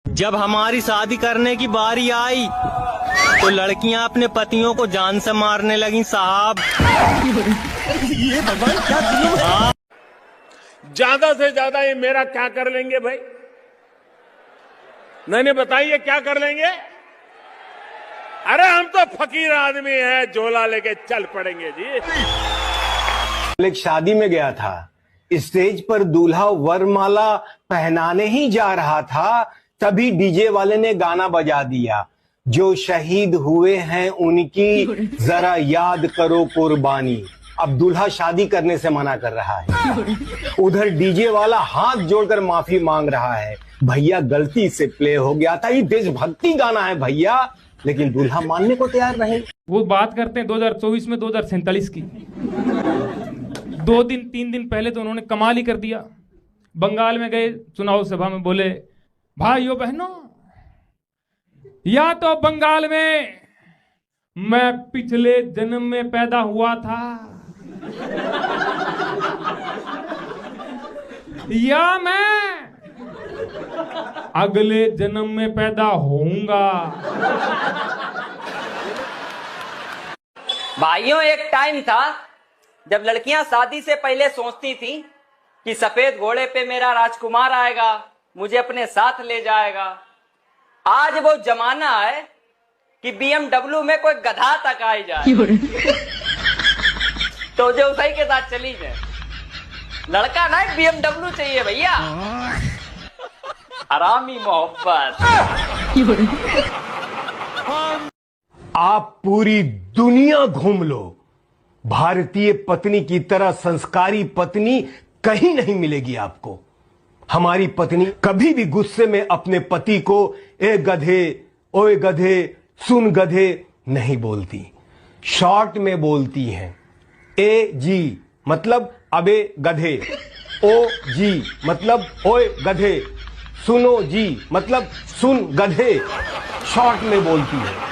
जब हमारी शादी करने की बारी आई तो लड़कियां अपने पतियों को जान से मारने लगी साहब। ये भगवान क्या जुल्म है। ज्यादा से ज्यादा ये मेरा क्या कर लेंगे भाई? नहीं बताइए क्या कर लेंगे? अरे हम तो फकीर आदमी हैं, झोला लेके चल पड़ेंगे जी। एक शादी में गया था, स्टेज पर दूल्हा वरमाला पहनाने ही जा रहा था, तभी डीजे वाले ने गाना बजा दिया, जो शहीद हुए हैं उनकी जरा याद करो कुर्बानी। अब दूल्हा शादी करने से मना कर रहा है, उधर डीजे वाला हाथ जोड़कर माफी मांग रहा है, भैया गलती से प्ले हो गया था, ये देशभक्ति गाना है भैया। लेकिन दूल्हा मानने को तैयार नहीं। वो बात करते हैं 2024 में 2047 की। 2-3 दिन पहले तो उन्होंने कमाल ही कर दिया। बंगाल में गए, चुनाव सभा में बोले, भाइयों बहनों, या तो बंगाल में मैं पिछले जन्म में पैदा हुआ था या मैं अगले जन्म में पैदा होऊंगा। भाइयों, एक टाइम था जब लड़कियां शादी से पहले सोचती थी कि सफेद घोड़े पे मेरा राजकुमार आएगा, मुझे अपने साथ ले जाएगा। आज वो जमाना है कि BMW में कोई गधा तक आ जाए तो जो उसी के साथ चली जाए। लड़का ना BMW चाहिए भैया, हरामी मोहब्बत। आप पूरी दुनिया घूम लो, भारतीय पत्नी की तरह संस्कारी पत्नी कहीं नहीं मिलेगी आपको। हमारी पत्नी कभी भी गुस्से में अपने पति को ए गधे, ओए गधे, सुन गधे नहीं बोलती, शॉर्ट में बोलती हैं। ए जी मतलब अबे गधे, ओ जी मतलब ओए गधे, सुनो जी मतलब सुन गधे, शॉर्ट में बोलती है।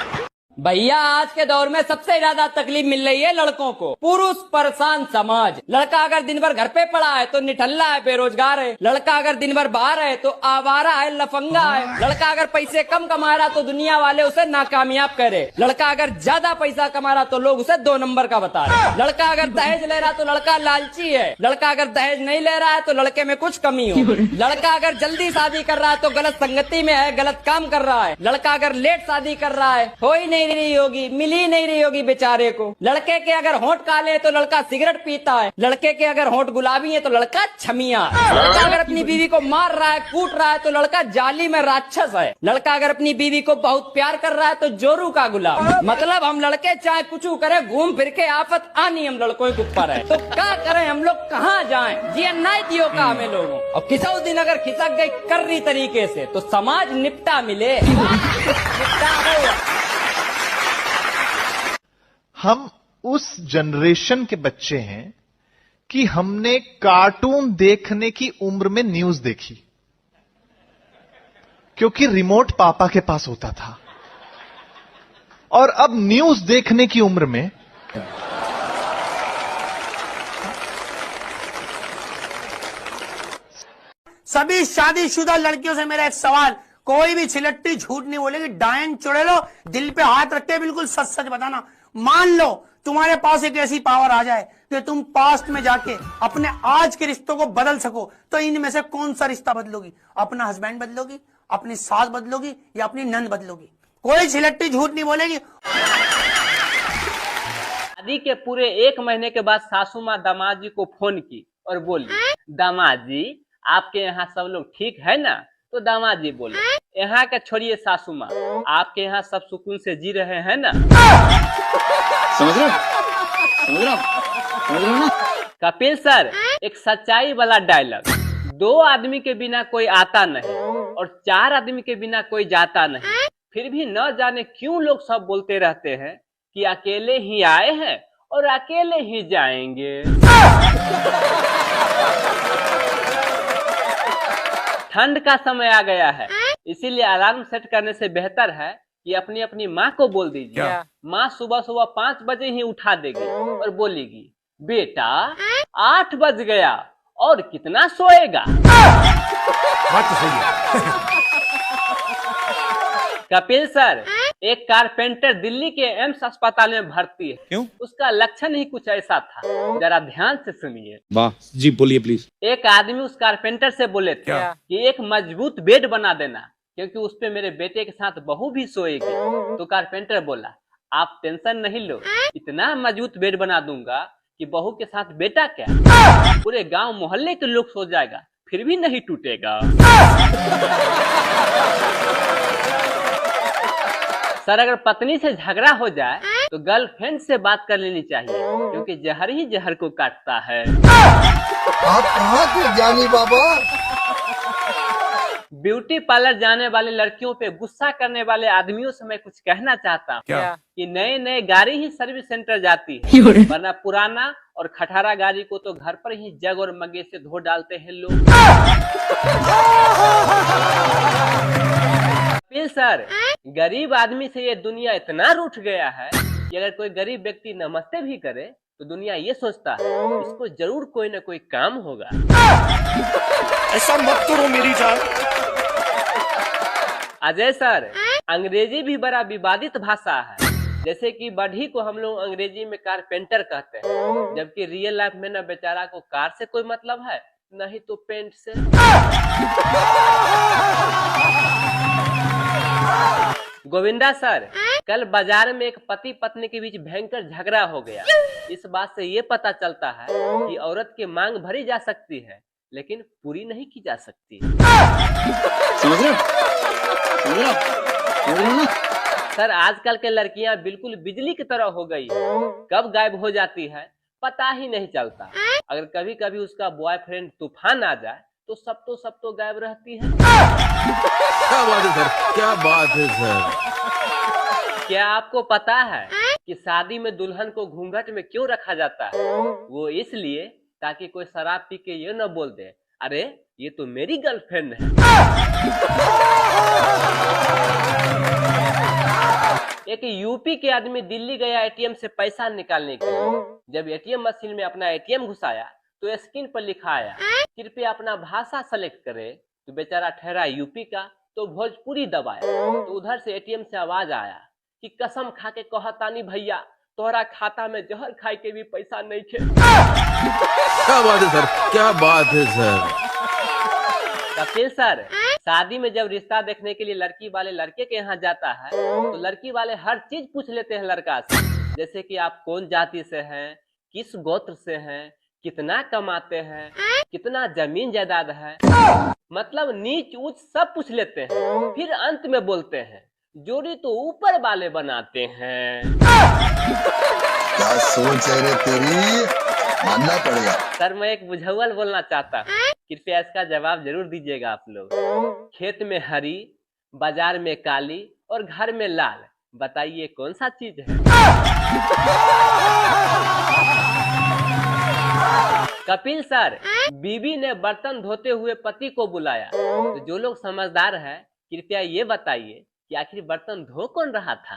भैया, आज के दौर में सबसे ज्यादा तकलीफ मिल रही है लड़कों को। पुरुष परेशान समाज। लड़का अगर दिन भर घर पे पड़ा है तो निठल्ला है, बेरोजगार है। लड़का अगर दिन भर बाहर है तो आवारा है, लफंगा है। लड़का अगर पैसे कम कमा रहा तो दुनिया वाले उसे नाकामयाब करे। लड़का अगर ज्यादा पैसा कमा रहा तो लोग उसे 2 नंबर का बता रहे। लड़का अगर दहेज ले रहा तो लड़का लालची है। लड़का अगर दहेज नहीं ले रहा है तो लड़के में कुछ कमी हो। लड़का अगर जल्दी शादी कर रहा है तो गलत संगति में है, गलत काम कर रहा है। लड़का अगर लेट शादी कर रहा है, हो ही नहीं रही होगी, मिल ही नहीं रही होगी बेचारे को। लड़के के अगर होंठ काले है तो लड़का सिगरेट पीता है। लड़के के अगर होंठ गुलाबी है तो लड़का छमिया है। लड़का अगर अपनी बीवी को मार रहा है, कूट रहा है तो लड़का जाली में राक्षस है। लड़का अगर अपनी बीवी को बहुत प्यार कर रहा है तो जोरू का गुलाम। मतलब हम लड़के चाहे कुछ करे, घूम फिर के आफत आनी हम लड़कों के ऊपर है। तो क्या करें हम लोग, कहाँ जाएं? जी नहीं दियो का हमें लोगों। और किसी दिन अगर खिसक गई कर्री तरीके से तो समाज निपटा मिले। निपटा हो। हम उस जनरेशन के बच्चे हैं कि हमने कार्टून देखने की उम्र में न्यूज देखी, क्योंकि रिमोट पापा के पास होता था। और अब न्यूज देखने की उम्र में सभी शादीशुदा लड़कियों से मेरा एक सवाल, कोई भी छिलट्टी झूठ नहीं बोलेगी, डायन चुड़ैलो, दिल पे हाथ रख के बिल्कुल सच सच बताना। मान लो तुम्हारे पास एक ऐसी पावर आ जाए कि तुम पास्ट में जाके अपने आज के रिश्तों को बदल सको, तो इनमें से कौन सा रिश्ता बदलोगी? अपना हस्बैंड बदलोगी, अपनी सास बदलोगी या अपनी नंद बदलोगी? कोई छिलट्टी झूठ नहीं बोलेगी। शादी के पूरे 1 महीने के बाद सासू माँ दामाद जी को फोन की और बोली, दामाद जी आपके यहाँ सब लोग ठीक है ना? तो दामाद जी बोले, यहाँ का छोड़िए सासू माँ, आपके यहाँ सब सुकून से जी रहे हैं ना? समझ रहे हो? कपिल सर, एक सच्चाई वाला डायलॉग, 2 आदमी के बिना कोई आता नहीं और 4 आदमी के बिना कोई जाता नहीं। फिर भी न जाने क्यों लोग सब बोलते रहते हैं कि अकेले ही आए हैं और अकेले ही जाएंगे। ठंड का समय आ गया है, इसीलिए अलार्म सेट करने से बेहतर है कि अपनी अपनी माँ को बोल दीजिए। माँ सुबह सुबह 5 बजे ही उठा देगी और बोलेगी, बेटा 8 बज गया और कितना सोएगा? बात तो सही है। कपिल सर, एक कारपेंटर दिल्ली के एम्स अस्पताल में भर्ती है। क्यों? उसका लक्षण ही कुछ ऐसा था, जरा ध्यान से सुनिए। वाह जी, बोलिए प्लीज। एक आदमी उस कारपेंटर से बोले थे कि एक मजबूत बेड बना देना, क्योंकि उस पे मेरे बेटे के साथ बहू भी सोएगी। तो कारपेंटर बोला, आप टेंशन नहीं लो, इतना मजबूत बेड बना दूंगा कि बहू के साथ बेटा क्या, पूरे गांव मोहल्ले के लोग सो जाएगा, फिर भी नहीं टूटेगा। सर, अगर पत्नी से झगड़ा हो जाए तो गर्लफ्रेंड से बात कर लेनी चाहिए, क्योंकि जहर ही जहर को काटता है। आप कहाँ थे ज्ञानी बाबा? ब्यूटी पार्लर जाने वाले लड़कियों पे गुस्सा करने वाले आदमियों से मैं कुछ कहना चाहता हूँ कि नए नए गाड़ी ही सर्विस सेंटर जाती है, वरना पुराना और खटारा गाड़ी को तो घर पर ही जग और मगे से धो डालते हैं लोग। सर, गरीब आदमी से ये दुनिया इतना रूठ गया है कि अगर कोई गरीब व्यक्ति नमस्ते भी करे तो दुनिया ये सोचता है इसको जरूर कोई न कोई काम होगा। ऐसा मत करो मेरी जान। अजय सर, अंग्रेजी भी बड़ा विवादित भाषा है। जैसे कि बढ़ी को हम लोग अंग्रेजी में कारपेंटर कहते हैं, जबकि रियल लाइफ में न बेचारा को कार से कोई मतलब है, नहीं तो पेंट से। गोविंदा सर, कल बाजार में एक पति पत्नी के बीच भयंकर झगड़ा हो गया। इस बात से ये पता चलता है कि औरत की मांग भरी जा सकती है, लेकिन पूरी नहीं की जा सकती। समझ रहे हो? सर, आजकल के लड़कियां बिल्कुल बिजली की तरह हो गई है, कब गायब हो जाती है पता ही नहीं चलता। अगर कभी कभी उसका बॉयफ्रेंड तूफान आ जाए तो सब तो गायब रहती है। क्या बात है सर, क्या बात है सर। क्या आपको पता है कि शादी में दुल्हन को घूंघट में क्यों रखा जाता है? वो इसलिए ताकि कोई शराब पी के ये न बोल दे, अरे ये तो मेरी गर्लफ्रेंड है। एक यूपी के आदमी दिल्ली गया एटीएम से पैसा निकालने के लिए। जब एटीएम मशीन में अपना एटीएम घुसाया तो स्क्रीन पर लिखा आया, कृपया अपना भाषा सेलेक्ट करे। तो बेचारा ठहरा यूपी का, तो भोजपुरी दबाया। तो उधर से एटीएम से आवाज आया कि कसम खा के कहतानी भैया, तोहरा खाता में जहर खाए के भी पैसा नहीं थे। क्या बात है सर, क्या बात है सर। कपिल सर, शादी में जब रिश्ता देखने के लिए लड़की वाले लड़के के यहाँ जाता है तो लड़की वाले हर चीज पूछ लेते हैं लड़का से, जैसे कि आप कौन जाति से हैं, किस गोत्र से हैं, कितना कमाते हैं, कितना जमीन जायदाद है, मतलब नीच ऊंच सब पूछ लेते हैं। फिर अंत में बोलते हैं, जोड़ी तो ऊपर वाले बनाते हैं। क्या सोच है रे तेरी, मानना पड़ेगा। सर, मैं एक बुझावल बोलना चाहता हूँ, कृपया इसका जवाब जरूर दीजिएगा आप लोग। खेत में हरी, बाजार में काली और घर में लाल, बताइए कौन सा चीज है? कपिल सर, बीवी ने बर्तन धोते हुए पति को बुलाया। तो जो लोग समझदार हैं कृपया ये बताइए कि आखिर बर्तन धो कौन रहा था?